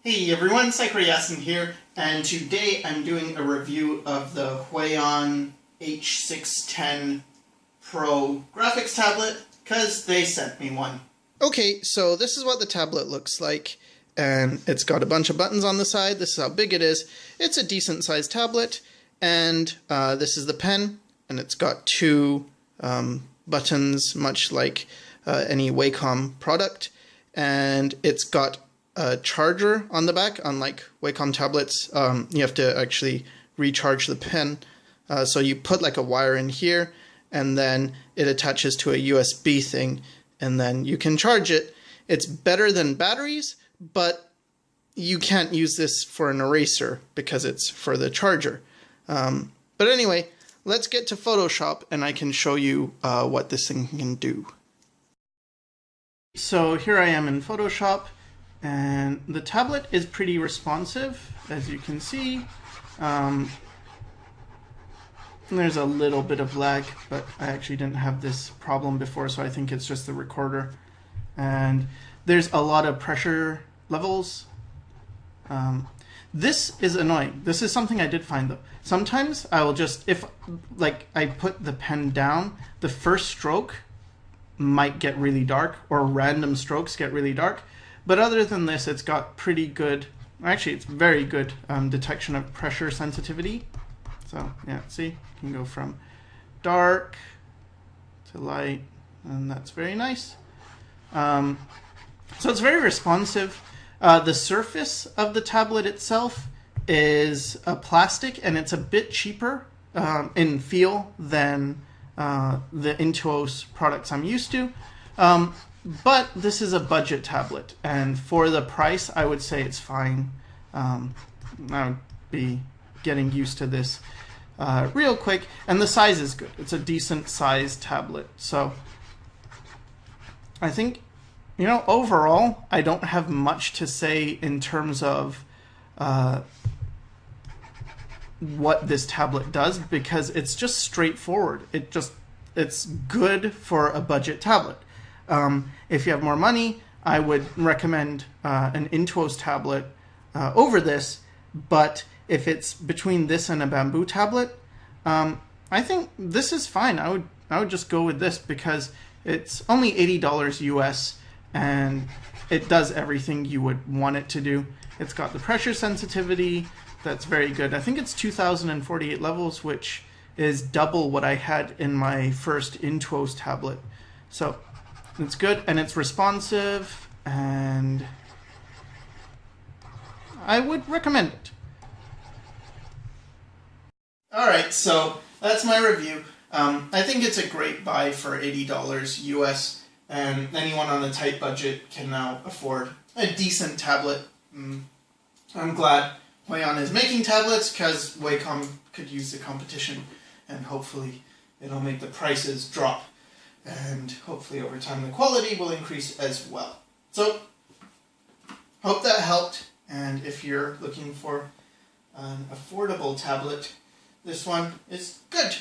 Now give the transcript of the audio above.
Hey everyone, Sycra here, and today I'm doing a review of the Huion H610 Pro graphics tablet, because they sent me one. Okay, so this is what the tablet looks like, and it's got a bunch of buttons on the side. This is how big it is. It's a decent sized tablet, and this is the pen, and it's got two buttons, much like any Wacom product, and it's got a charger on the back. Unlike Wacom tablets, you have to actually recharge the pen. So you put like a wire in here, and then it attaches to a USB thing, and then you can charge it. It's better than batteries, but you can't use this for an eraser because it's for the charger. But anyway, let's get to Photoshop, and I can show you what this thing can do. So here I am in Photoshop. And the tablet is pretty responsive, as you can see. There's a little bit of lag, but I actually didn't have this problem before, so I think it's just the recorder. And there's a lot of pressure levels. This is annoying. This is something I did find though. Sometimes I will just, if like I put the pen down, the first stroke might get really dark, or random strokes get really dark. But other than this, it's got pretty good, actually it's very good detection of pressure sensitivity. So yeah, see, you can go from dark to light, and that's very nice. So it's very responsive. The surface of the tablet itself is a plastic, and it's a bit cheaper in feel than the Intuos products I'm used to. But this is a budget tablet, and for the price, I would say it's fine. I would be getting used to this real quick, and the size is good. It's a decent sized tablet, so I think, you know, overall, I don't have much to say in terms of what this tablet does, because it's just straightforward. It's good for a budget tablet. If you have more money, I would recommend an Intuos tablet over this, but if it's between this and a bamboo tablet, I think this is fine. I would just go with this because it's only $80 US, and it does everything you would want it to do. It's got the pressure sensitivity, that's very good. I think it's 2048 levels, which is double what I had in my first Intuos tablet. So it's good, and it's responsive, and I would recommend it. Alright, so that's my review. I think it's a great buy for $80 US, and anyone on a tight budget can now afford a decent tablet. I'm glad Huion is making tablets, because Wacom could use the competition, and hopefully it'll make the prices drop. And hopefully over time the quality will increase as well. So, hope that helped, and if you're looking for an affordable tablet, this one is good.